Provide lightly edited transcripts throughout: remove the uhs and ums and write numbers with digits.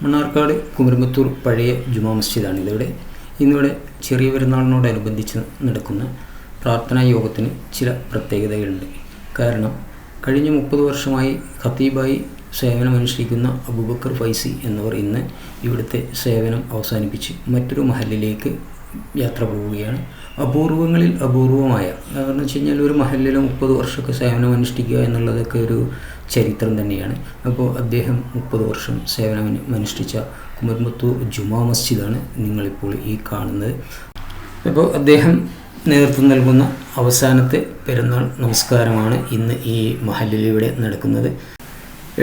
മണ്ണാർക്കാട് കുമരമ്പത്തൂർ പഴയ ജുമാ മസ്ജിദാണ് ഇതിവിടെ. ഇന്നിവിടെ ചെറിയ പെരുന്നാളിനോടനുബന്ധിച്ച് നടക്കുന്ന പ്രാർത്ഥനാ യോഗത്തിന് ചില പ്രത്യേകതകളുണ്ട്. കാരണം കഴിഞ്ഞ 30 വർഷമായി ഖത്തീബായി സേവനമനുഷ്ഠിക്കുന്ന അബൂബക്കർ ഫൈസി എന്നവർ ഇന്ന് ഇവിടുത്തെ സേവനം അവസാനിപ്പിച്ച് മറ്റൊരു മഹല്ലിലേക്ക് യാത്ര പോവുകയാണ്. അപൂർവങ്ങളിൽ അപൂർവമായ, കാരണം വെച്ച് കഴിഞ്ഞാൽ ഒരു മഹല്ലിൽ 30 വർഷമൊക്കെ സേവനം അനുഷ്ഠിക്കുക എന്നുള്ളതൊക്കെ ഒരു ചരിത്രം തന്നെയാണ്. അപ്പോൾ അദ്ദേഹം 30 വർഷം സേവനം അനുഷ്ഠിച്ച കുമരമ്പത്തൂർ ജുമാ മസ്ജിദാണ് നിങ്ങളിപ്പോൾ ഈ കാണുന്നത്. അപ്പോൾ അദ്ദേഹം നേതൃത്വം നൽകുന്ന അവസാനത്തെ പെരുന്നാൾ നമസ്കാരമാണ് ഇന്ന് ഈ മഹല്ലിലൂടെ നടക്കുന്നത്.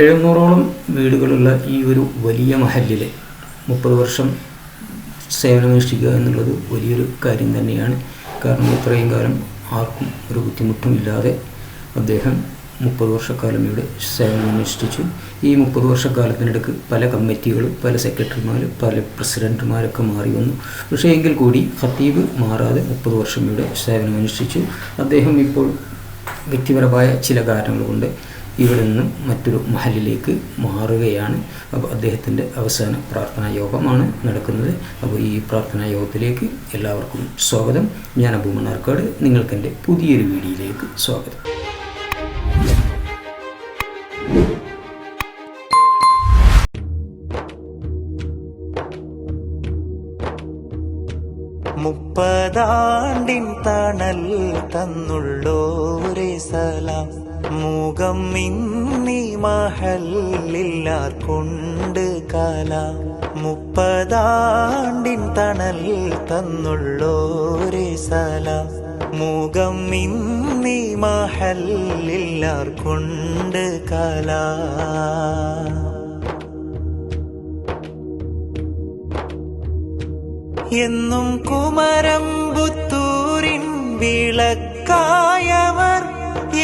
700ഓളം വീടുകളുള്ള ഈ ഒരു വലിയ മഹല്ലിൽ 30 വർഷം സേവനമനുഷ്ഠിക്കുക എന്നുള്ളത് വലിയൊരു കാര്യം തന്നെയാണ്. കാരണം ഇത്രയും കാലം ആർക്കും ഒരു ബുദ്ധിമുട്ടുമില്ലാതെ അദ്ദേഹം 30 വർഷക്കാലം ഇവിടെ സേവനമനുഷ്ഠിച്ചു. ഈ 30 വർഷക്കാലത്തിനിടയ്ക്ക് പല കമ്മിറ്റികളും, പല സെക്രട്ടറിമാർ, പല പ്രസിഡന്റുമാരൊക്കെ മാറി വന്നു. പക്ഷേ എങ്കിൽ കൂടി ഖത്തീബ് മാറാതെ 30 വർഷം ഇവിടെ സേവനമനുഷ്ഠിച്ചു. അദ്ദേഹം ഇപ്പോൾ വ്യക്തിപരമായ ചില കാരണങ്ങൾ കൊണ്ട് ഇവിടെ നിന്നും മറ്റൊരു മഹലിലേക്ക് മാറുകയാണ്. അപ്പോൾ അദ്ദേഹത്തിൻ്റെ അവസാന പ്രാർത്ഥനാ യോഗമാണ് നടക്കുന്നത്. അപ്പോൾ ഈ പ്രാർത്ഥനാ യോഗത്തിലേക്ക് എല്ലാവർക്കും സ്വാഗതം. ഞാൻ അബു മണ്ണാർക്കാട്. നിങ്ങൾക്കെൻ്റെ പുതിയൊരു വീഡിയോയിലേക്ക് സ്വാഗതം. മുപ്പതാണ്ടിൻ തണൽ തന്നുള്ളോരേ സലാം, മുഖം ഇന്നീ മഹല്ലില്ലാർ കൊണ്ട് കലാം. മുപ്പതാണ്ടിൻ തണൽ തന്നുള്ളോരേ സലാം, മുഖം ഇന്നീ മഹല്ലില്ലാർ കൊണ്ട് കലാം. എന്നും കുമരമ്പത്തൂരിൻ വിളക്കായവർ,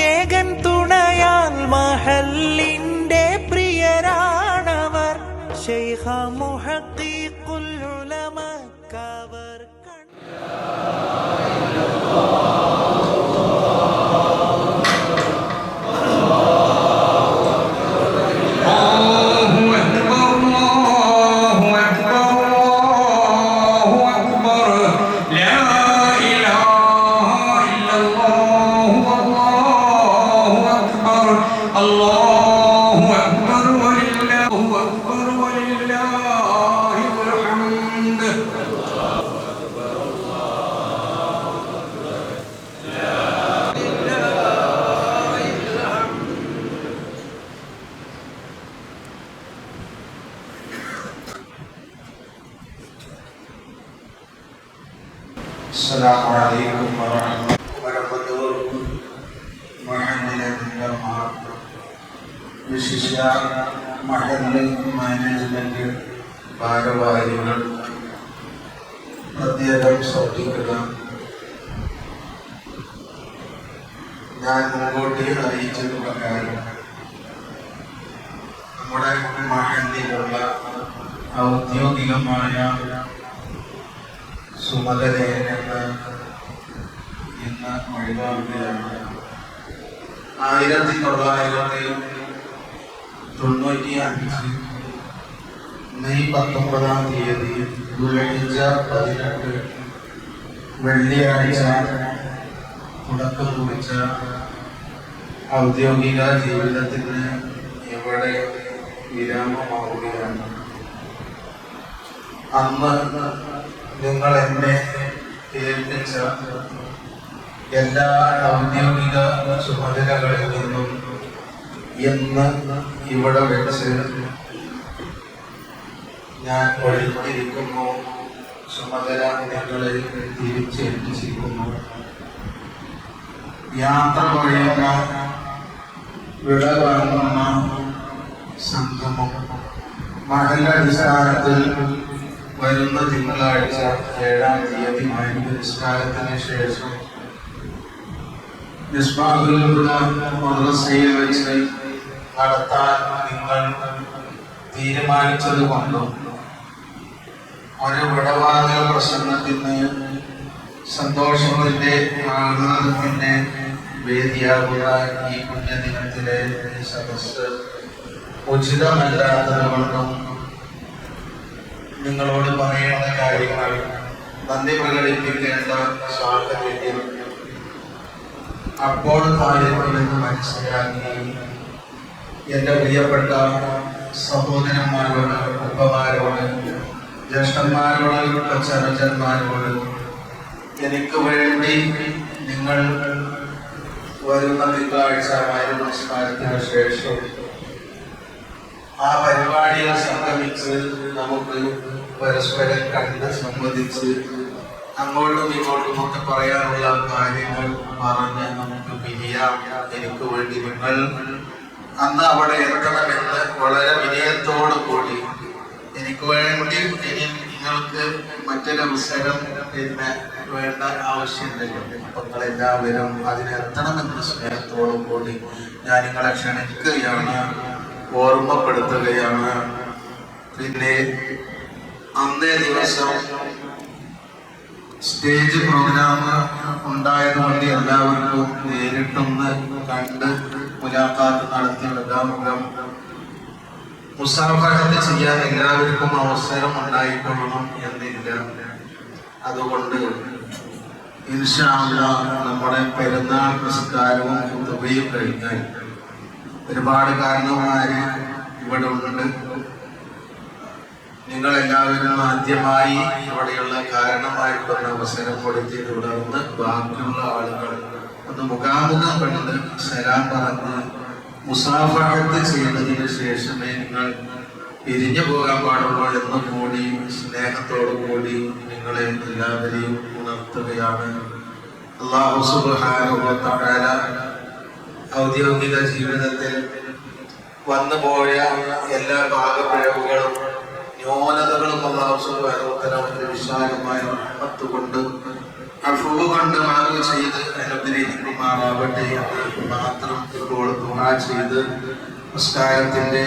ഏകൻ തുണയാൽ മഹല്ലിന്റെ പ്രിയരാണവർ. ശൈഖ മുഹഖീഖുൽ ഉലമക്കവർ അസ്സലാമു അലൈക്കും വറഹ്മത്തുള്ളാഹി വബറകാതുഹു. വിശിഷ്ട മഹല്ല് മാനേജ്മെന്റ് ഭാരവാഹികൾ പ്രത്യേകം ശ്രദ്ധിക്കുക. ഞാൻ മുൻകൂട്ടി അറിയിച്ചിട്ടുള്ള കാര്യം, നമ്മുടെ മഹല്ലിലുള്ള ഔദ്യോഗികമായ ചുമതലയിൽ നിന്ന് ഇന്ന് ഒഴിവാക്കുകയാണ്. 1995 മെയ് 19 ദുൽഹിജ്ജ 18 വെള്ളിയാഴ്ച തുടക്കം കുറിച്ച ഔദ്യോഗിക ജീവിതത്തിന് ഇവിടെ വിരാമമാവുകയാണ്. അന്ന് നിങ്ങൾ എന്നെ ഏൽപ്പിച്ച എല്ലാ ഔദ്യോഗിക ചുമതലകളിൽ നിന്നും ഇന്ന് ഇവിടെ വെച്ച് ഞാൻ ഒഴിഞ്ഞിരിക്കുന്നു. ചുമതല നിങ്ങളെ തിരിച്ചേൽപ്പിച്ചിരിക്കുന്നു. യാത്ര പറയുന്ന, വിട വാങ്ങുന്ന സംഗമം മഹല്ലടിസ്ഥാനത്തിൽ വരുന്ന തിങ്കളാഴ്ച 7-ാം തീയതി നിസ്കാരത്തിന് ശേഷം മിസ്ബാഹുൽ ഹുദ മദ്രസയിൽ വെച്ച് നടത്താൻ നിങ്ങൾ തീരുമാനിച്ചത് കൊണ്ടും ഒരു വിടവാങ്ങൽ പ്രസംഗത്തിന് സന്തോഷത്തിന്റെ ആഹ്ലാദത്തിന്റെ വേദിയാകുക ഈ പുണ്യദിനത്തിലെ സദസ്സ് ഉചിതമല്ലാത്തതുകൊണ്ടും നിങ്ങളോട് പറയുന്ന കാര്യങ്ങൾ നന്ദി പ്രകടിപ്പിക്കേണ്ട സാഹചര്യം അപ്പോൾ കാര്യങ്ങളെന്ന് മനസ്സിലാക്കി എൻ്റെ പ്രിയപ്പെട്ട സഹോദരന്മാരോട്, ഉപ്പമാരോട്, ജ്യേഷ്ഠന്മാരോട്, കൊച്ചനുജന്മാരോട് എനിക്ക് വേണ്ടി നിങ്ങൾ വരുന്ന തിങ്കളാഴ്ച നമസ്കാരത്തിന് ശേഷം ആ പരിപാടിയിൽ സംഗമിച്ച് നമുക്ക് പരസ്പരം കണ്ട് സംവദിച്ച് അങ്ങോട്ടും ഇങ്ങോട്ടും ഒക്കെ പറയാനുള്ള കാര്യങ്ങൾ പറഞ്ഞ് നമുക്ക് പിരിയാം. എനിക്ക് വേണ്ടി നിങ്ങൾ അന്ന് അവിടെ എത്തണമെന്ന് വളരെ വിനയത്തോടു കൂടി, എനിക്ക് വേണ്ടി ഇനി നിങ്ങൾക്ക് മറ്റൊരവസരം പിന്നെ വേണ്ട ആവശ്യമില്ലല്ലോ. അപ്പം നിങ്ങളെല്ലാവരും അതിനെത്തണമെന്ന സ്നേഹത്തോടു കൂടി ഞാൻ നിങ്ങളെ ക്ഷണിക്കുകയാണ്, ഓർമ്മപ്പെടുത്തുകയാണ്. പിന്നെ അന്നേ ദിവസം സ്റ്റേജ് പ്രോഗ്രാം ഉണ്ടായതുകൊണ്ട് എല്ലാവർക്കും നേരിട്ടൊന്ന് കണ്ട് മുലാഖാത്ത് നടത്തി മുഖാമുഖം മുസാഫഹത്ത് ചെയ്യാൻ എല്ലാവർക്കും അവസരം ഉണ്ടായിക്കൊള്ളണം എന്നില്ല. അതുകൊണ്ട് ഇൻഷാ അല്ലാഹ് നമ്മുടെ പെരുന്നാൾ നിസ്കാരവും ഖുതുബയും കഴിഞ്ഞാൽ ഒരുപാട് കാരണവന്മാര് ഇവിടെ ഉണ്ട്. നിങ്ങളെല്ലാവരും ആദ്യമായി ഇവിടെയുള്ള കാരണമായിട്ടൊന്ന് അവസരം കൊടുത്ത് തുടർന്ന് ബാക്കിയുള്ള ആളുകൾ ഒന്ന് മുഖാമുഖം കണ്ട് സലാം പറഞ്ഞ് മുസാഫഹത്ത് ചെയ്തതിന് ശേഷമേ നിങ്ങൾ പിരിഞ്ഞു പോകാൻ പാടുള്ളൂ എന്ന് കൂടി സ്നേഹത്തോടു കൂടി നിങ്ങളെ എല്ലാവരെയും ഉണർത്തുകയാണ്. അല്ലാഹു സുബ്ഹാനഹു വ തആല ഔദ്യോഗിക ജീവിതത്തിൽ വന്നുപോയ എല്ലാ ഭാഗപ്പിഴവുകളും ന്യൂനതകളും അല്ലാഹു സുബ്ഹാനഹു വ തആല വിശാലമായ റഹ്മത്ത് കൊണ്ട് അഫ്വ കൊണ്ട് മാറി ചെയ്ത് അനുഗ്രഹിക്കുമാറാവട്ടെ എന്ന് മാത്രം ഇപ്പോൾ ദുആ ചെയ്ത് നമസ്കാരത്തിന്റെ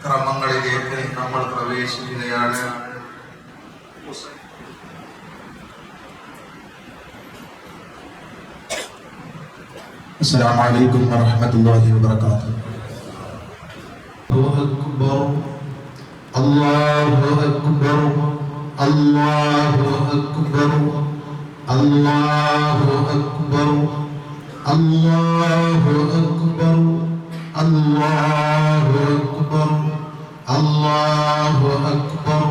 ക്രമങ്ങളിലേക്ക് നമ്മൾ പ്രവേശിക്കുകയാണ്. അസ്സലാമു അലൈക്കും വറഹ്മത്തുള്ളാഹി വബറകാതുഹു. അല്ലാഹു അക്ബർ, അല്ലാഹു അക്ബർ, അല്ലാഹു അക്ബർ, അല്ലാഹു അക്ബർ, അല്ലാഹു അക്ബർ, അല്ലാഹു അക്ബർ,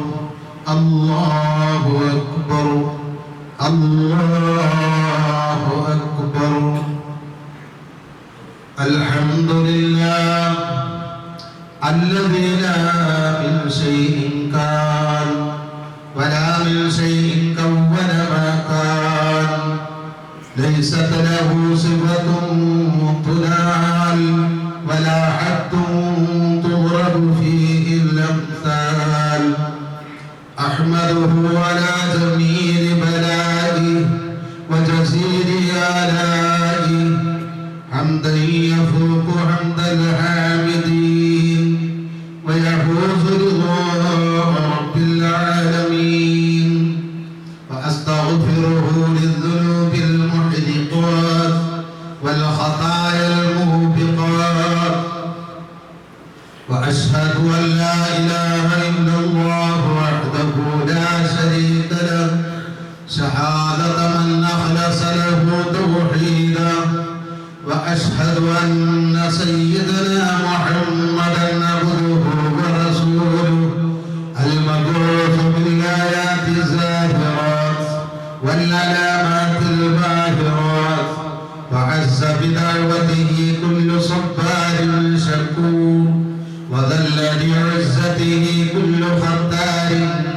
അല്ലാഹു അക്ബർ, അല്ലാഹു അക്ബർ. അൽഹംദുലില്ലാഹ് الذي لا من شيء كان ولا من شيء كون ما كان ليست له صفة تنال ولا حد تضرب فيه الأمثال. أحمده على جميل بلائه وجزيل آلائه حمدا يفوق حمد الحامدين ويفوز رضا رب العالمين. وأستغفره للذنوب المحرقات والخطايا الموبقات. وأشهد أن لا إله إلا الله وحده لا شريك له شهادة من أخلص له توحيدا. وأشهد أن سيدنا محمدا عبده ورسوله المبعوث بالآيات الزاهرات والعلامات الباهرات. وعز بدعوته كل صبار شكور وذل لعزته كل ختار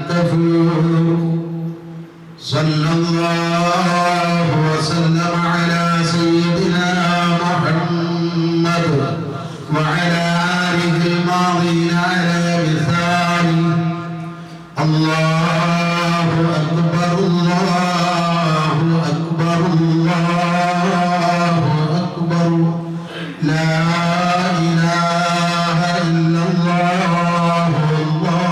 كفور. صلى الله وسلم على سيدنا محمد وعلى آله الماضين على مثاله. الله أكبر، الله أكبر، الله أكبر. لا إله إلا الله، الله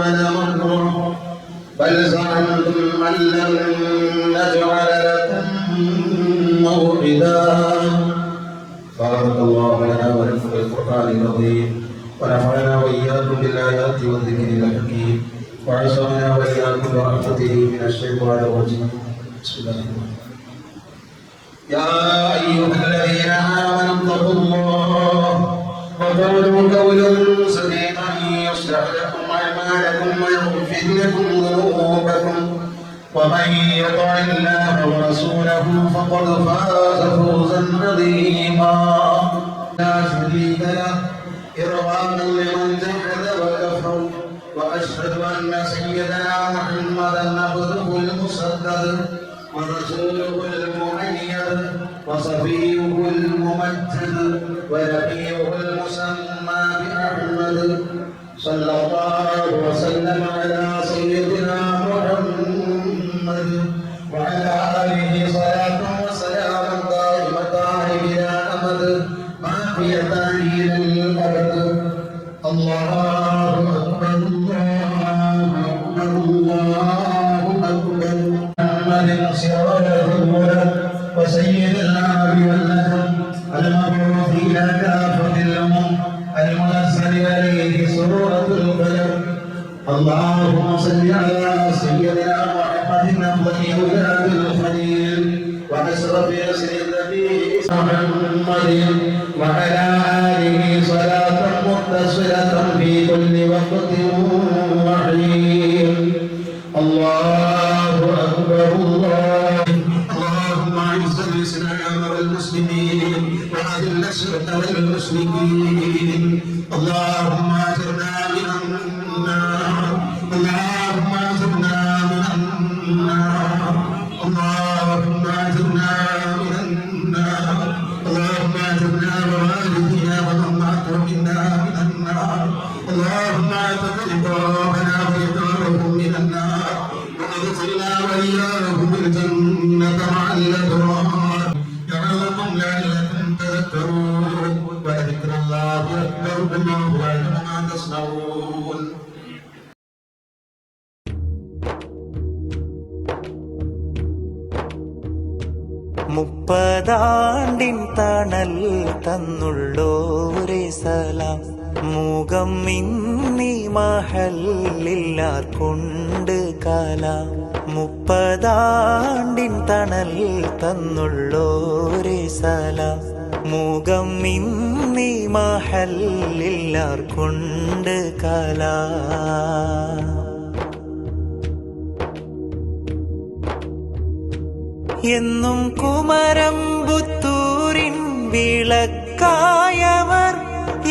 ولا مكروه بل زعمتم أن لن نجعل لكم موعدا بارك الله لنا ولكم في القرآن العظيم ونفعنا وإياكم بالآيات والذكر الحكيم وعصمنا وإياكم برحمته من الشيطان الرجيم بسم الله الرحمن الرحيم يا أيها الذين آمنوا اتقوا الله وقولوا قولا سديدا يصلح لكم أعمالكم ويغفر لكم ذنوبكم ومن يطع الله ورسوله فقد فاز فوزا عظيما لا شريك له إرغاما لمن جحد وكفر وأشهد أن سيدنا محمدا عبده المصدق ورسوله المؤيد وصفيه الممجد ونبيه المسمى بأحمد صلى الله وسلم على سيدنا محمد وعلى آله صلاة وسلام دائمتان بلا أمد باقيتان إلى الأبد الله أكبر الله أكبر الله أكبر محمد سراج الهدى وسيد العرب والنجم المبعوث إلى كافة الأمم المنزل عليه سورة القلم اللهم صل على سيدنا محمد أفضل أولاد الخليل وأشرف أسر النبي محمد وعلى آله صلاة متصلة في كل وقت وحين الله أكبر الله اللهم أعز الإسلام والمسلمين وأذل الشرك والمشركين اللهم أجرنا من النار اللهم أجرنا من النار اللهم أجرنا من النار اللهم أجرنا ووالدينا ومن معكم منا من النار اللهم اعتق رقابنا وإطارهم من النار وأدخلنا وإياهم الجنة مع الأبرار يعظكم لعلكم تذكرون وذكر الله أكبر والله يعلم ما تصنعون മുപ്പതാണ്ടിൻ തണൽ തന്നുള്ളോരേ സലാം മുഖം മിന്നി മഹല്ലില്ലാർക്കുണ്ട് കലാം മുപ്പതാണ്ടിൻ തണൽ തന്നുള്ളോരേ സലാം മുഖം മിന്നി മഹല്ലില്ലാർക്കുണ്ട് കലാം എന്നും കുമരം പുത്തൂരിൻ വിളക്കായവർ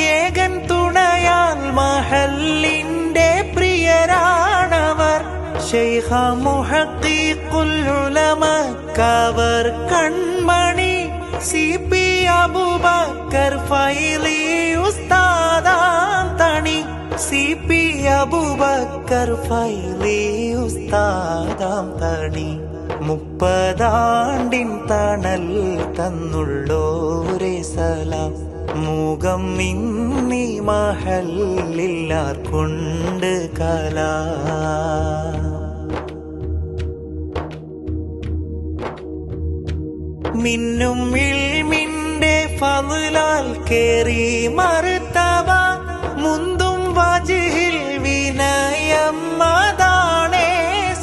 ഏകൻ തുണയാൽ മഹല്ലിന്റെ പ്രിയരാണവർ ശൈഖ മുഹഖീഖുൽ ഉലമക്കവർ കൺമണി CP അബൂബക്കർ ഫൈലി ഉസ്താദാം തണി CP അബൂബക്കർ ഫൈലി ഉസ്താദാം തണി മുപ്പതാണ്ടിൻ തണൽ തന്നുള്ളോരേ സലാം മുഖം മിന്നി മഹല്ലില്ലാർക്കുണ്ട് കലാം മിന്നും ഇൽമിന്റെ ഫളാൽ കേറി മർതബ മുന്തും വജ്ഹിൽ വിനയം അതാണേ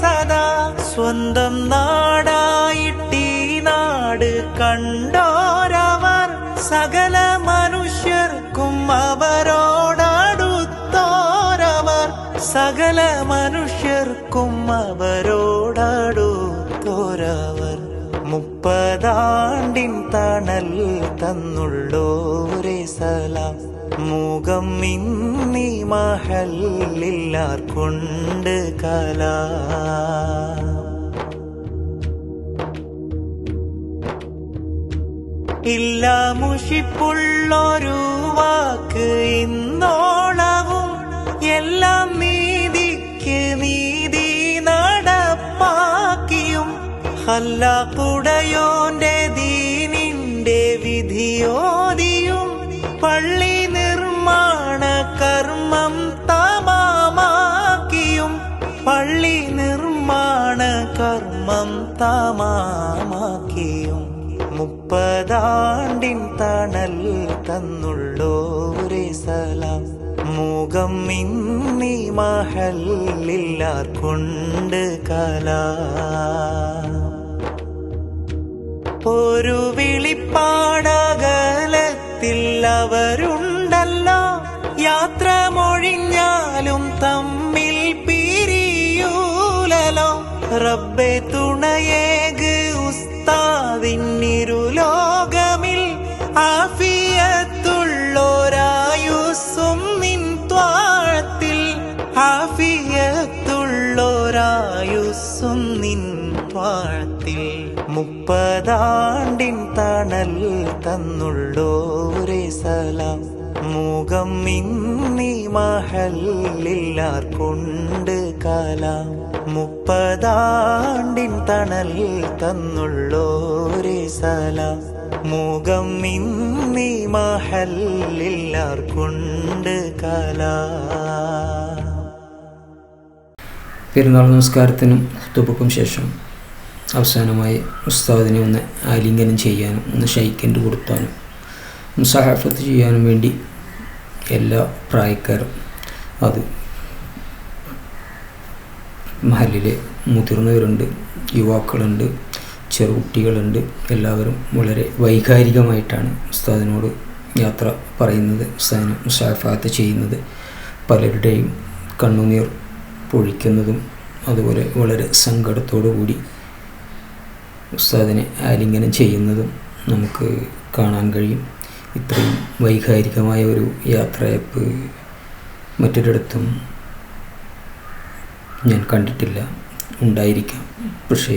സദാ സ്വന്തം നാടായിട്ടീ നാട് കണ്ടോരവർ സകല മനുഷ്യർക്കും അവരോടടുത്തോരവർ സകല മനുഷ്യർക്കും അവരോടടുത്തോരവർ മുപ്പതാണ്ടിൻ തണൽ തന്നുള്ളോരേ സലാം മുഖം മിന്നി മഹല്ലില്ലാർക്കുണ്ട് കലാം ഇല്ല മുഷിപ്പുള്ളൊരു വാക്ക് ഇന്നോളവും എല്ലാം നീതിക്ക് നീതി നടപ്പാക്കിയും ഖല്ലാഖുടയോന്റെ ദീനിന്റെ വിധിയോദിയും പള്ളി നിർമ്മാണ കർമ്മം തമാമാക്കി കർമ്മം തമാമാക്കിയും 30 തണൽ തന്നുള്ളോരേ സലാം. മുഖം ഇന്നീ മഹല്ലില്ലാർ കൊണ്ട് കലാം. ഒരു വിളിപ്പാടകലത്തിൽ അവരുണ്ടല്ലോ, യാത്ര മൊഴിഞ്ഞാലും തമ്മിൽ പിരിയൂലല്ലോ. റബ്ബെ തുണയേക് ഉസ്താദിന്നിരുലോകമിൽ, ആഫിയത്തുള്ളോരായുസ്സും നിൻ ത്വാഴത്തിൽ, ആഫിയത്തുള്ളോരായുസ്സും നിൻ ത്വാഴത്തിൽ. 30 തണൽ തന്നുള്ളോരേ സലാം. മുഖം ഇന്നീ മഹല്ലില്ലാർ കൊണ്ട് കലാം. 30 തണൽ തന്നുള്ളോരേ സലാം. മുഖം ഇന്നീ മഹല്ലില്ലാർ കൊണ്ട് കലാം. പെരുന്നാൾ നമസ്കാരത്തിനും ഖുതുബക്കും ശേഷം അവസാനമായി ഉസ്താദിനെ ഒന്ന് ആലിംഗനം ചെയ്യാനും ഒന്ന് ഷൈക്കൻഡ് കൊടുത്താനും മുസാഹഫത്ത് ചെയ്യാനും വേണ്ടി എല്ലാ പ്രായക്കാരും, അത് മഹല്ലിലെ മുതിർന്നവരുണ്ട്, യുവാക്കളുണ്ട്, ചെറുകുട്ടികളുണ്ട്, എല്ലാവരും വളരെ വൈകാരികമായിട്ടാണ് ഉസ്താദിനോട് യാത്ര പറയുന്നത്, ഉസ്താദിനെ മുസാഹഫത്ത് ചെയ്യുന്നത്. പലരുടെയും കണ്ണുനീർ പൊഴിക്കുന്നതും അതുപോലെ വളരെ സങ്കടത്തോടു കൂടി ഉസ്താദിനെ ആലിംഗനം ചെയ്യുന്നതും നമുക്ക് കാണാൻ കഴിയും. ഇത്രയും വൈകാരികമായ ഒരു യാത്രയപ്പ് മറ്റൊരിടത്തും ഞാൻ കണ്ടിട്ടില്ല. ഉണ്ടായിരിക്കാം, പക്ഷേ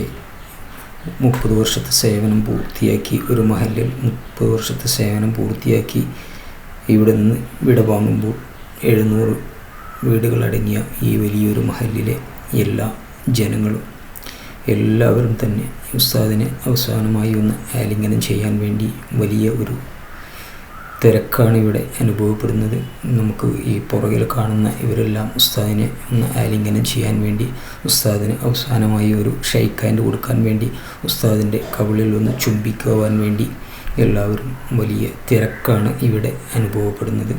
30 വർഷത്തെ സേവനം പൂർത്തിയാക്കി, ഒരു മഹല്ലിൽ 30 വർഷത്തെ സേവനം പൂർത്തിയാക്കി ഇവിടെ നിന്ന് വിടവാങ്ങുമ്പോൾ 700 വീടുകളടങ്ങിയ ഈ വലിയൊരു മഹല്ലിലെ എല്ലാ ജനങ്ങളും എല്ലാവരും തന്നെ ഉസ്താദിനെ അവസാനമായി ഒന്ന് ആലിംഗനം ചെയ്യാൻ വേണ്ടി വലിയ ഒരു തിരക്കാണ് ഇവിടെ അനുഭവപ്പെടുന്നത്. നമുക്ക് ഈ പുറകിൽ കാണുന്ന ഇവരെല്ലാം ഉസ്താദിനെ ഒന്ന് ആലിംഗനം ചെയ്യാൻ വേണ്ടി, ഉസ്താദിന് അവസാനമായി ഒരു ഷെയ്ക്ക് ഹാൻഡ് കൊടുക്കാൻ വേണ്ടി, ഉസ്താദിൻ്റെ കവിളിൽ ഒന്ന് ചുംബിക്കുവാൻ വേണ്ടി എല്ലാവരും വലിയ തിരക്കാണ് ഇവിടെ അനുഭവപ്പെടുന്നത്.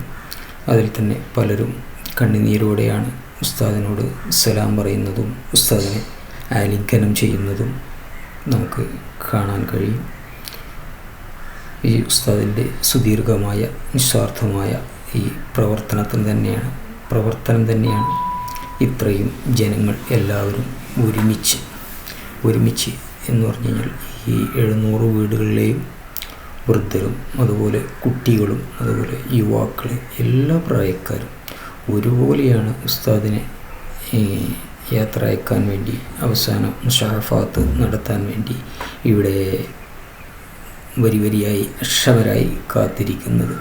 അതിൽ തന്നെ പലരും കണ്ണുനീരോടെയാണ് ഉസ്താദിനോട് സലാം പറയുന്നതും ഉസ്താദിനെ ആലിംഗനം ചെയ്യുന്നതും നമുക്ക് കാണാൻ കഴിയും. ഈ ഉസ്താദിൻ്റെ സുദീർഘമായ നിസ്വാർത്ഥമായ ഈ പ്രവർത്തനം തന്നെയാണ് ഇത്രയും ജനങ്ങൾ എല്ലാവരും ഒരുമിച്ച് എന്ന് പറഞ്ഞു കഴിഞ്ഞാൽ ഈ 700 വീടുകളിലെയും വൃദ്ധരും അതുപോലെ കുട്ടികളും അതുപോലെ യുവാക്കളെ എല്ലാ പ്രായക്കാരും ഒരുപോലെയാണ് ഉസ്താദിനെ യാത്ര അയക്കാൻ വേണ്ടി, അവസാന മുസാഹഫത്ത് നടത്താൻ വേണ്ടി ഇവിടെ വരിയായി അക്ഷമരായി കാത്തിരിക്കുന്നത്.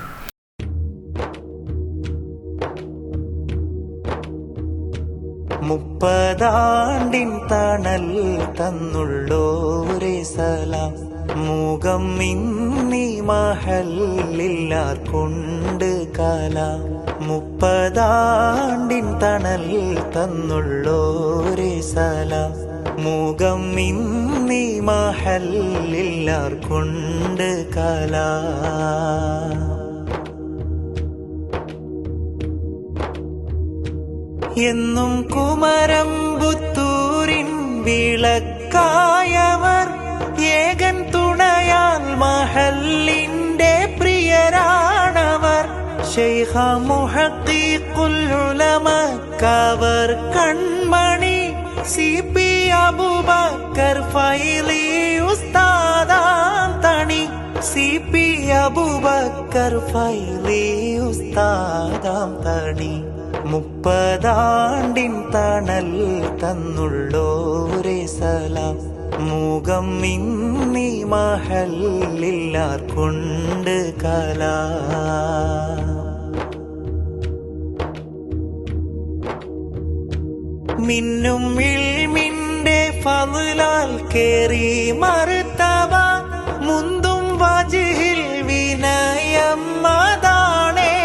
മുപ്പതാണ്ടിൻ തണൽ തന്നുള്ളോരേ സലാം. മുഖം ഇന്നീ മഹല്ലില്ലാർ കൊണ്ട് കലാം. 30 തണൽ തന്നുള്ളോരേ സലാം. മുഖം ഇന്നീ മഹല്ലില്ലാർ കൊണ്ട് കലാം. എന്നും കുമരംപുത്തൂരിൻ വിളക്കായവർ, ഏകൻ തുണയാൽ മഹല്ലിന്റെ പ്രിയരാണവർ. ശൈഖ മുഹഖീഖുൽ ഉലമക്കവർ കൺമണി, CP അബൂബക്കർ ഫൈലി ഉസ്താദാം തണി. CP അബൂബക്കർ ഫൈലി ഉസ്താദാം തണി. 30 തണൽ തന്നുള്ളോരേ സലാം. മുഖം ഇന്നീ മഹല്ലില്ലാർ കൊണ്ട് കലാം. മിന്നും ഇൽമിന്റെ ഫളലാൽ കേറി മർത്തബ, മുന്തും വജ്ഹിൽ വിനയം അതാണേ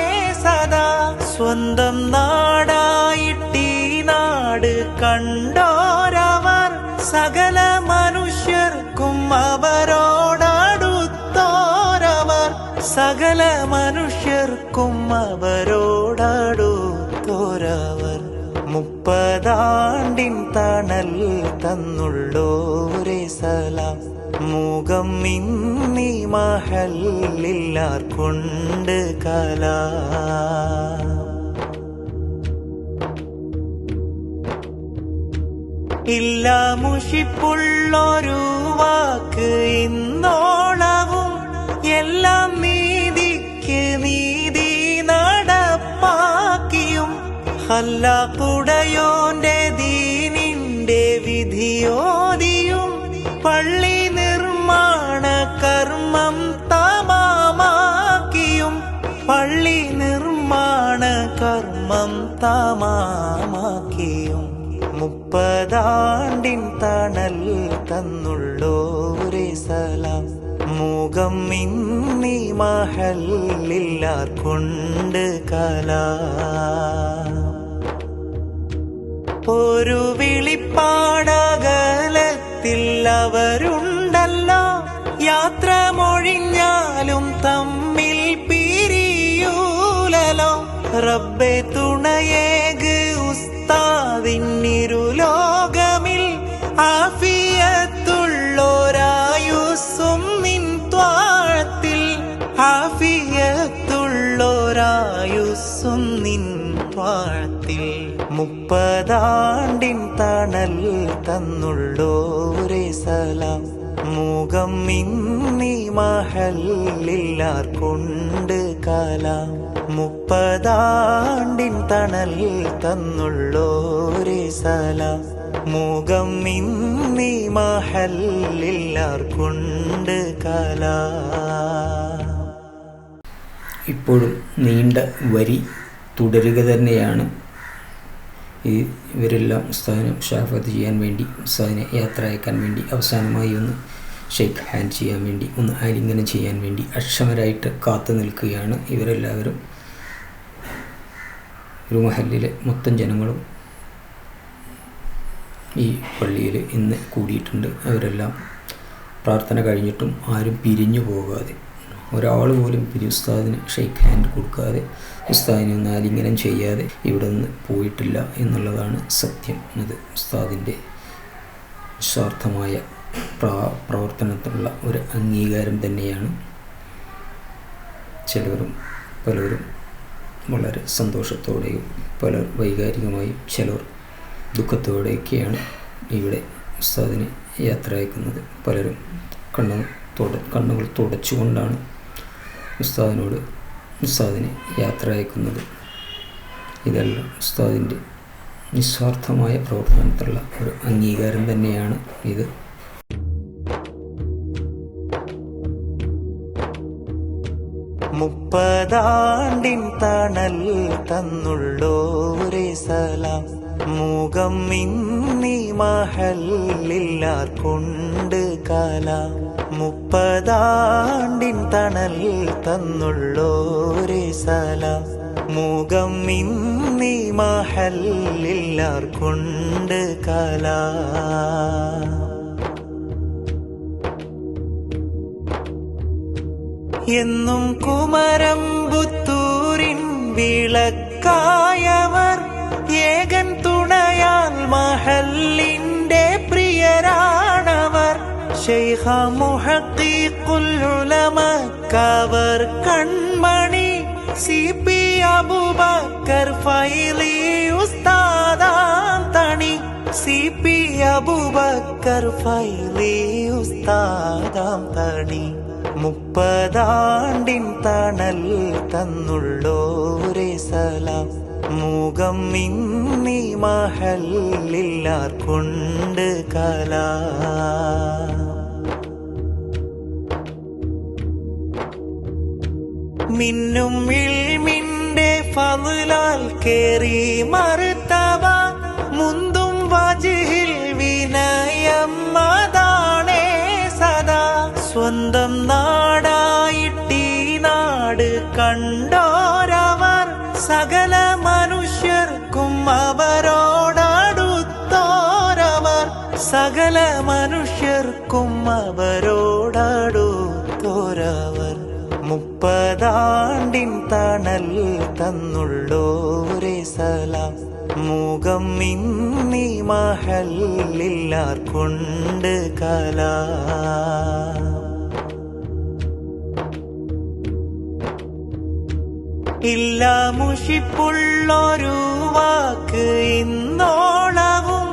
സദാ. സ്വന്തം നാടായിട്ടീ നാട് കണ്ടോരവർ, സകല മനുഷ്യർക്കും അവരോടടുത്തോരവർ, സകല മനുഷ്യർക്കും അവരോടടുത്തോരവർ. 30 ആണ്ടിൻ തണൽ തന്നുള്ളോരേ സലാം, മുഖം ഇന്നീ മഹല്ലില്ലാർക്കൊണ്ട് കലാം. ഇല്ല മുഷിപ്പുള്ളൊരു വാക്ക് ഇന്നോളവും, എല്ലാം നീതിക്ക് നീതി നടപ്പാക്കിയും, ഖല്ലാഖുടയോന്റെ ദീനിന്റെ വിധിയോതിയും, പള്ളി നിർമ്മാണ കർമ്മം തമാമാക്കിയും, പള്ളി നിർമ്മാണ കർമ്മം തമാമാക്കിയും, 30 ആണ്ടിൻ തണൽ തന്നുള്ളോരേ സലാം, മുഖം ഇന്നീ മഹല്ലില്ലാർക്കൊണ്ട് കലാം. ഒരു വിളിപ്പാടകലത്തിൽ അവരുണ്ടല്ലോ, യാത്ര മൊഴിഞ്ഞാലും തമ്മിൽ പിരിയൂലല്ലോ. റബ്ബേ തുണയേക് ഉസ്താദിന്നിരുലോകമിൽ, ആഫിയത്തുള്ളോരായുസ്സും നിൻ ത്വാഴത്തിൽ, ആഫിയത്തുള്ളോരായുസ്സും നിൻ ത്വാഴത്തിൽ. 30 ആണ്ടിൻ തണൽ തന്നുള്ളോരേ സലാം, മുഖം ഇന്നീ മഹല്ലില്ലാർക്കൊണ്ട് കലാം. 30 ആണ്ടിൻ തണൽ തന്നുള്ളോരേ സലാം, മുഖം ഇന്നീ മഹല്ലില്ലാർക്കൊണ്ട് കലാം. ഇപ്പോഴും നീണ്ട വരി തുടരുക തന്നെയാണ്. ഇവരെല്ലാം ഉസ്താദിനെ ഷാഫത്ത് ചെയ്യാൻ വേണ്ടി, ഉസ്താദിനെ യാത്ര അയക്കാൻ വേണ്ടി, അവസാനമായി ഒന്ന് ഷെയ്ക്ക് ഹാൻഡ് ചെയ്യാൻ വേണ്ടി, ഒന്ന് ആലിംഗനം ചെയ്യാൻ വേണ്ടി അക്ഷമരായിട്ട് കാത്തു നിൽക്കുകയാണ് ഇവരെല്ലാവരും. ഒരു മഹല്ലിലെ മൊത്തം ജനങ്ങളും ഈ പള്ളിയിൽ ഇന്ന് കൂടിയിട്ടുണ്ട്. അവരെല്ലാം പ്രാർത്ഥന കഴിഞ്ഞിട്ടും ആരും പിരിഞ്ഞു പോകാതെ, ഒരാൾ പോലും ഉസ്താദിന് ഷെയ്ക്ക് ഹാൻഡ് കൊടുക്കാതെ, ഉസ്താദിനെ ഒന്ന് ആലിംഗനം ചെയ്യാതെ ഇവിടെ നിന്ന് പോയിട്ടില്ല എന്നുള്ളതാണ് സത്യം. അത് ഉസ്താദിൻ്റെ നിസ്വാർത്ഥമായ പ്രവർത്തനത്തിനുള്ള ഒരു അംഗീകാരം തന്നെയാണ്. പലരും വളരെ സന്തോഷത്തോടെയും പലർ വൈകാരികമായും ചിലർ ദുഃഖത്തോടെയൊക്കെയാണ് ഇവിടെ ഉസ്താദിനെ യാത്ര അയക്കുന്നത്. പലരും കണ്ണുകൾ തുടച്ചുകൊണ്ടാണ് ഉസ്താദിനെ യാത്ര അയക്കുന്നത്. ഇതെല്ലാം ഉസ്താദിൻ്റെ നിസ്വാർത്ഥമായ പ്രവർത്തനത്തിലുള്ള ഒരു അംഗീകാരം തന്നെയാണ് ഇത്. മുപ്പതാണ്ടിൻ തണൽ തന്നുള്ളോരേ സലാം, മുഖം ഇന്നീ മഹല്ലില്ലാർക്കൊണ്ട് കലാം. മുപ്പതാണ്ടിൻ തണൽ തന്നുള്ളോരേ സലാം, മുഖം ഇന്നീ മഹല്ലില്ലാർക്കൊണ്ട് കലാം. എന്നും കുമരംപുത്തൂരിൻ വിളക്കായവർ, ഏകൻ തുണയാൽ മഹല്ലിന്റെ പ്രിയരാണവർ. ശൈഖ മുഹഖീഖുൽ ഉലമക്കവർ കൺമണി, CP അബൂബക്കർ ഫൈലി ഉസ്താദാം തണി. CP അബൂബക്കർ ഫൈലി ഉസ്താദാം തണി. മുപ്പതാണ്ടിൻ തണൽ തന്നുള്ളോരേ സലാം, മുഖം ഇന്നീ മഹല്ലില്ലാർക്കൊണ്ട് കലാം. മിന്നും ഇൽമിന്റെ ഫളലാൽ കേറി മർതബ, മുന്തും വജ്ഹിൽ വിനയം അതാണേ സദാ. സ്വന്തം നാടായിട്ടീ നാട് കണ്ടോരവർ, സകല മനുഷ്യർക്കും അവരോടടുത്തോരവർ. സകല മനുഷ്യർക്കും അവരോടാടുത്തോരവർ 30 ആണ്ടിൻ തണൽ തന്നുള്ളോരേ സലാം മുഖം ഇന്നീ മഹല്ലില്ലാർക്കൊണ്ട് കലാം ഇല്ല മുഷിപ്പുള്ളൊരു വാക്ക് ഇന്നോളവും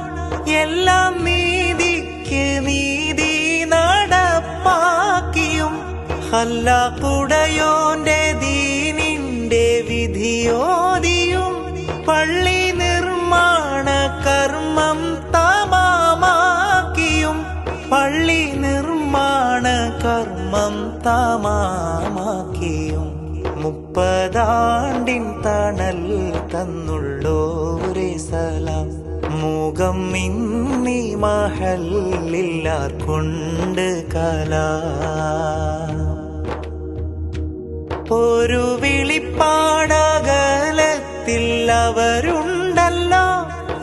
എല്ലാം നീതിക്ക് നീതി നടപ്പാക്കിയും ഖല്ലാഖുടയോന്റെ ദീനിന്റെ വിധിയോതിയും പള്ളി നിർമ്മാണ കർമ്മം തമാമാക്കിയും പള്ളി നിർമ്മാണ കർമ്മം തമാമാക്കിയും 30 ആണ്ടിൻ തണൽ തന്നുള്ളോരേ സലാം മുഖം ഇന്നീ മഹല്ലില്ലാർക്കൊണ്ട് കലാം ഒരു വിളിപ്പാടകലത്തിൽ അവരുണ്ടല്ലോ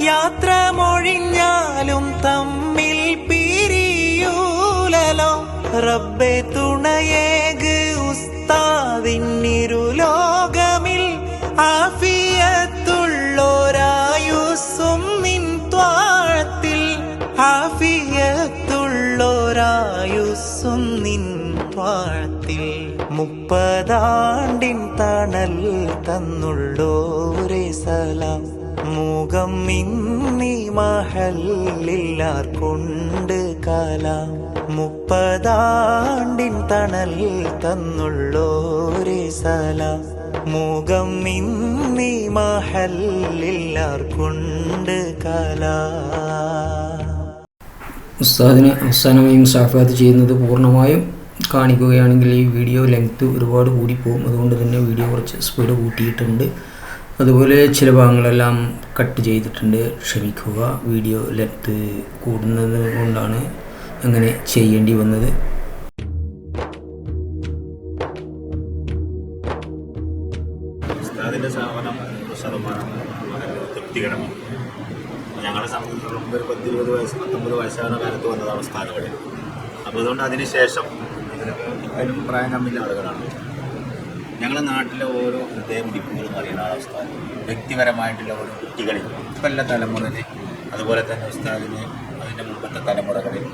യാത്ര മൊഴിഞ്ഞാലും തമ്മിൽ പിരിയൂലല്ലോ റബ്ബേ തുണയേക് ഉസ്താദിന്നിരുലോകമിൽ ആഫിയത്തുള്ളോരായുസ്സും നിൻ ത്വാഴത്തിൽ ആഫിയത്തുള്ളോരായുസ്സും നിൻ ത്വാഴത്തിൽ 30 ആണ്ടിൻ തണൽ തന്നുള്ളോരേ സലാം മുഖം ഇന്നീ മഹല്ലില്ലാർക്കൊണ്ട് കലാം 30 ആണ്ടിൻ തണൽ തന്നുള്ളോരേ സലാം മുഖം ഇന്നീ മഹല്ലില്ലാർക്കൊണ്ട് കലാം ഉസ്താദിനെ അവസാനമായി മുസാഫത്ത് ചെയ്യുന്നത് പൂർണ്ണമായും കാണിക്കുകയാണെങ്കിൽ ഈ വീഡിയോ ലെങ്ത്ത് ഒരുപാട് കൂടിപ്പോകും. അതുകൊണ്ട് തന്നെ വീഡിയോ കുറച്ച് സ്പീഡ് കൂട്ടിയിട്ടുണ്ട്. അതുപോലെ ചില ഭാഗങ്ങളെല്ലാം കട്ട് ചെയ്തിട്ടുണ്ട്, ക്ഷമിക്കുക. വീഡിയോ ലെങ്ത്ത് കൂടുന്നത് കൊണ്ടാണ് അങ്ങനെ ചെയ്യേണ്ടി വന്നത്. ഉസ്താദിൻ്റെ സേവനം 100% തൃപ്തികരമാണ്. ഞങ്ങളെ സംബന്ധിച്ചിടത്തോളം ഒരു 10-20 വയസ്സ് 19 വയസ്സാകുന്ന കാലത്ത് വന്നതാണ് ഉസ്താദ് ഇവിടെ. അപ്പോൾ അതുകൊണ്ട് അതിന് ശേഷം അതിലും പ്രായം കമ്മിയുള്ള ആളുകളാണ്. ഞങ്ങളുടെ നാട്ടിലെ ഓരോ ഹൃദയമിടിപ്പുകളും അറിയുന്ന ആളാണ് ഉസ്താദ്. വ്യക്തിപരമായിട്ടുള്ള ഓരോ കുട്ടികളിൽ ഇപ്പോഴത്തെ തലമുറയിൽ, അതുപോലെ തന്നെ ഉസ്താദിന് അതിൻ്റെ മുമ്പത്തെ തലമുറകളിൽ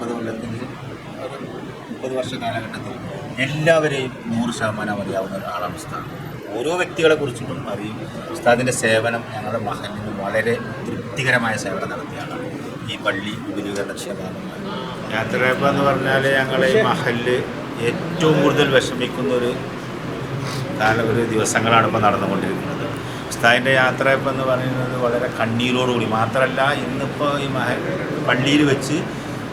30 കൊല്ലത്തിന് ഒരു 30 വർഷ കാലഘട്ടത്തിൽ എല്ലാവരെയും 100% അറിയാവുന്ന ഒരാളാണ് ഉസ്താദ്. ഓരോ വ്യക്തികളെ കുറിച്ചിട്ടും അറിയും. ഉസ്താദിൻ്റെ സേവനം ഞങ്ങളുടെ മഹലിന് വളരെ തൃപ്തികരമായ സേവനം നടത്തിയാണ്. ഈ പള്ളി വിപുലീകരണത്തിൻ്റെ ഭാഗമായി യാത്രയപ്പം എന്ന് പറഞ്ഞാൽ ഞങ്ങളെ ഈ മഹലിൽ ഏറ്റവും കൂടുതൽ വിഷമിക്കുന്ന ഒരു ദിവസങ്ങളാണ് ഇപ്പോൾ നടന്നുകൊണ്ടിരിക്കുന്നത്. ഉസ്താദിൻ്റെ യാത്രയപ്പം എന്ന് പറയുന്നത് വളരെ കണ്ണീരോടുകൂടി മാത്രമല്ല, ഇന്നിപ്പോൾ ഈ പള്ളിയിൽ വെച്ച്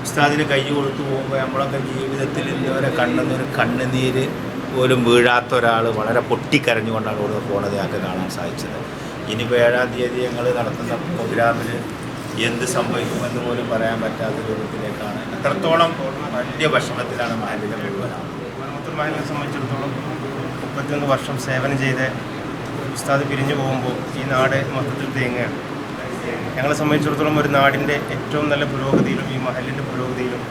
ഉസ്താദിന് കൈ കൊടുത്തു പോകുമ്പോൾ നമ്മളൊക്കെ ജീവിതത്തിൽ ഇന്നുവരെ കണ്ണുന്നൊരു കണ്ണുനീര് പോലും വീഴാത്ത ഒരാൾ വളരെ പൊട്ടിക്കരഞ്ഞുകൊണ്ടാണ് ഇവിടെ പോണത് ഞങ്ങൾക്ക് കാണാൻ സാധിച്ചത്. ഇനിയിപ്പോൾ 7-ാം തീയതി ഞങ്ങൾ നടത്തുന്ന പ്രോഗ്രാമിൽ എന്ത് സംഭവിക്കുമെന്ന് പോലും പറയാൻ പറ്റാത്ത രൂപത്തിലേക്കാണ്. അത്രത്തോളം വലിയ വിഷമത്തിലാണ് മഹലിനെ മുഴുവനാണ്. മഹലിനെ സംബന്ധിച്ചിടത്തോളം 31 വർഷം സേവനം ചെയ്ത് ഉസ്താദ് പിരിഞ്ഞു പോകുമ്പോൾ ഈ നാട് മൊത്തത്തിൽ തേങ്ങുകയാണ്. ഞങ്ങളെ സംബന്ധിച്ചിടത്തോളം ഒരു നാടിൻ്റെ ഏറ്റവും നല്ല പുരോഗതിയിലും ഈ മഹലിൻ്റെ പുരോഗതിയിലും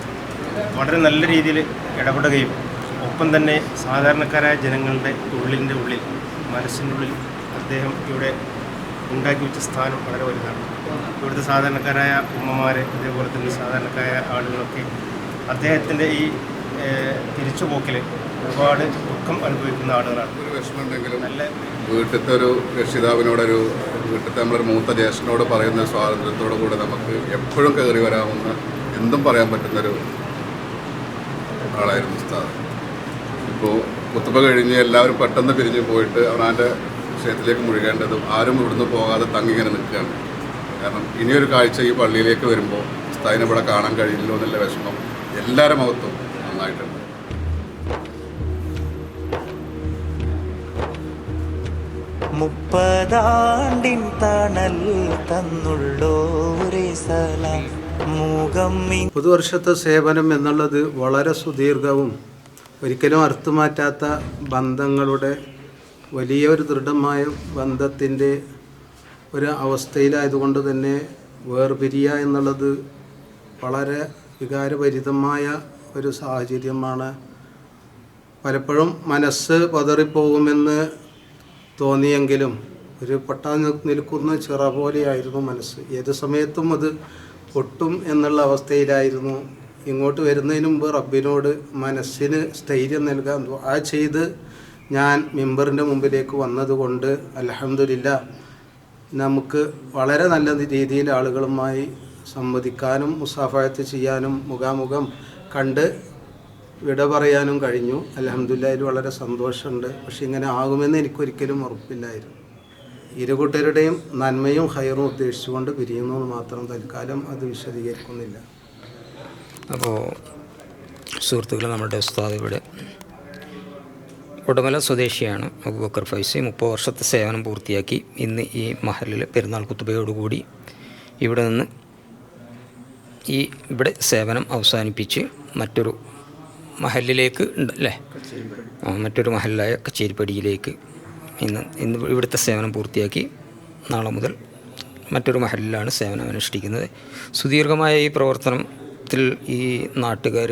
വളരെ നല്ല രീതിയിൽ ഇടപെടുകയും ഒപ്പം തന്നെ സാധാരണക്കാരായ ജനങ്ങളുടെ ഉള്ളിൽ മനസ്സിൻ്റെ ഉള്ളിൽ അദ്ദേഹം ഇവിടെ ഉണ്ടാക്കി വെച്ച സ്ഥാനം വളരെ വലുതാണ്. ഇവിടുത്തെ സാധാരണക്കാരായ ഉമ്മമാരെ, അതേപോലെ തന്നെ സാധാരണക്കാരായ ആളുകളൊക്കെ അദ്ദേഹത്തിൻ്റെ ഈ തിരിച്ചുപോക്കിൽ ഒരുപാട് ദുഃഖം അനുഭവിക്കുന്ന ആളുകളാണ്. ഒരു വിഷമമുണ്ടെങ്കിലും നല്ല വീട്ടിലത്തെ ഒരു രക്ഷിതാവിനോടൊരു വീട്ടിലത്തെ നമ്മളൊരു മൂത്ത ജ്യേഷ്ഠനോട് പറയുന്ന സ്വാതന്ത്ര്യത്തോടു കൂടെ നമുക്ക് എപ്പോഴും കയറി വരാവുന്ന എന്തും പറയാൻ പറ്റുന്നൊരു ആളായിരുന്നു ഉസ്താദ്. ഇപ്പോൾ കുത്തുബ കഴിഞ്ഞ് എല്ലാവരും പെട്ടെന്ന് പിരിഞ്ഞു പോയിട്ട് അവനാൻ്റെ വിഷയത്തിലേക്ക് മുഴുകേണ്ടതും ആരും ഇവിടുന്ന് പോകാതെ തങ്ങിങ്ങനെ നിൽക്കുകയാണ്. കാരണം ഇനിയൊരു കാഴ്ച ഈ പള്ളിയിലേക്ക് വരുമ്പോൾ ഉസ്താദിനെ ഇവിടെ കാണാൻ കഴിയില്ലോ എന്നുള്ള വിഷമം എല്ലാവരുടെ മുഖത്തും നന്നായിട്ടുണ്ട്. മുപ്പതാണ്ടിൻ തണൽ തന്നുള്ളോരേ സലാം മുഖം. പുതുവർഷത്തെ സേവനം എന്നുള്ളത് വളരെ സുദീർഘവും ഒരിക്കലും അറുത്തുമാറ്റാത്ത ബന്ധങ്ങളുടെ വലിയൊരു ദൃഢമായ ബന്ധത്തിൻ്റെ ഒരു അവസ്ഥയിലായതുകൊണ്ട് തന്നെ വേർപിരിയുക എന്നുള്ളത് വളരെ വികാരഭരിതമായ ഒരു സാഹചര്യമാണ്. പലപ്പോഴും മനസ്സ് പതറിപ്പോകുമെന്ന് തോന്നിയെങ്കിലും ഒരു പൊട്ടാൻ നിൽക്കുന്ന ചിറ പോലെയായിരുന്നു മനസ്സ്. ഏത് സമയത്തും അത് പൊട്ടും എന്നുള്ള അവസ്ഥയിലായിരുന്നു. ഇങ്ങോട്ട് വരുന്നതിന് മുമ്പ് റബ്ബിനോട് മനസ്സിന് സ്ഥൈര്യം നൽകാൻ ദുആ ചെയ്ത് ഞാൻ മിമ്പറിൻ്റെ മുമ്പിലേക്ക് വന്നതുകൊണ്ട് അൽഹംദുലില്ലാ നമുക്ക് വളരെ നല്ല രീതിയിൽ ആളുകളുമായി സംവദിക്കാനും മുസാഫഹത്ത് ചെയ്യാനും മുഖാമുഖം കണ്ട് വിട പറയാനും കഴിഞ്ഞു. അൽഹംദുലില്ലാ അതിൽ വളരെ സന്തോഷമുണ്ട്. പക്ഷെ ഇങ്ങനെ ആകുമെന്ന് എനിക്കൊരിക്കലും ഉറപ്പില്ലായിരുന്നു. ഇരുകൂട്ടരുടെയും നന്മയും ഹൈറും ഉദ്ദേശിച്ചുകൊണ്ട് പിരിയുന്നത് മാത്രം. തൽക്കാലം അത് വിശദീകരിക്കുന്നില്ല. അപ്പോൾ സുഹൃത്തുക്കളെ, നമ്മുടെ ഉസ്താദ് ഇവിടെ ഉടമല സ്വദേശിയാണ് അബൂബക്കർ ഫൈസി. 30 വർഷത്തെ സേവനം പൂർത്തിയാക്കി ഇന്ന് ഈ മഹലിൽ പെരുന്നാൾ കുത്തുബയോടുകൂടി ഇവിടെ സേവനം അവസാനിപ്പിച്ച് മറ്റൊരു മഹലിലേക്ക് ഉണ്ടല്ലേ, മറ്റൊരു മഹലായ കച്ചേരിപ്പടിയിലേക്ക് ഇന്ന് ഇവിടുത്തെ സേവനം പൂർത്തിയാക്കി നാളെ മുതൽ മറ്റൊരു മഹലിലാണ് സേവനം അനുഷ്ഠിക്കുന്നത്. സുദീർഘമായ ഈ പ്രവർത്തനത്തിൽ ഈ നാട്ടുകാർ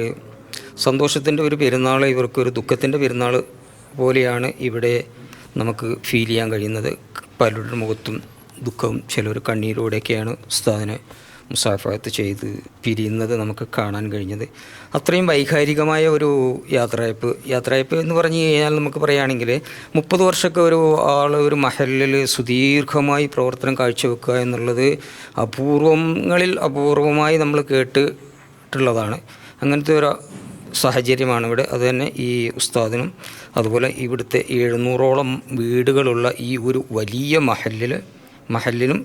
സന്തോഷത്തിൻ്റെ ഒരു പെരുന്നാൾ, ഇവർക്കൊരു ദുഃഖത്തിൻ്റെ പെരുന്നാൾ പോലെയാണ് ഇവിടെ നമുക്ക് ഫീൽ ചെയ്യാൻ കഴിയുന്നത്. പലരുടെ മുഖത്തും ദുഃഖവും ചിലർ കണ്ണീരോടെയൊക്കെയാണ് ഉസ്താദിനെ മുസാഫഹത്ത് ചെയ്ത് പിരിയുന്നത് നമുക്ക് കാണാൻ കഴിഞ്ഞത്. അത്രയും വൈകാരികമായ ഒരു യാത്രയപ്പ് എന്ന് പറഞ്ഞു കഴിഞ്ഞാൽ നമുക്ക് പറയുകയാണെങ്കിൽ 30 വർഷമൊക്കെ ഒരു മഹലിൽ സുദീർഘമായി പ്രവർത്തനം കാഴ്ചവെക്കുക എന്നുള്ളത് അപൂർവമായി നമ്മൾ കേട്ടിട്ടുള്ളതാണ്. അങ്ങനത്തെ ഒരു സാഹചര്യമാണ് ഇവിടെ. അതുതന്നെ ഈ ഉസ്താദിനും അതുപോലെ ഇവിടുത്തെ 700ഓളം വീടുകളുള്ള ഈ ഒരു വലിയ മഹലിലും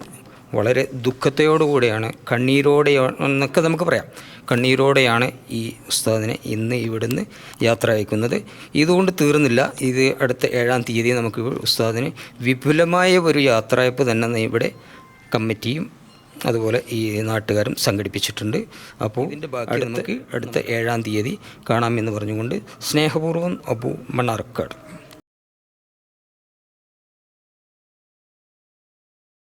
വളരെ ദുഃഖത്തോടുകൂടെയാണ്, കണ്ണീരോടെയാണെന്നൊക്കെ നമുക്ക് പറയാം, കണ്ണീരോടെയാണ് ഈ ഉസ്താദിനെ ഇന്ന് ഇവിടുന്ന് യാത്ര അയക്കുന്നത്. ഇതുകൊണ്ട് തീർന്നില്ല. ഇത് അടുത്ത 7-ാം തീയതി നമുക്ക് ഉസ്താദിന് വിപുലമായ ഒരു യാത്രയപ്പ് തന്നെ ഇവിടെ കമ്മിറ്റിയും അതുപോലെ ഈ നാട്ടുകാരും സംഘടിപ്പിച്ചിട്ടുണ്ട്. അപ്പോൾ ഇതിൻ്റെ ബാക്കി നമുക്ക് അടുത്ത 7-ാം തീയതി കാണാമെന്ന് പറഞ്ഞുകൊണ്ട് സ്നേഹപൂർവ്വം അബു മണ്ണാർക്കാട്.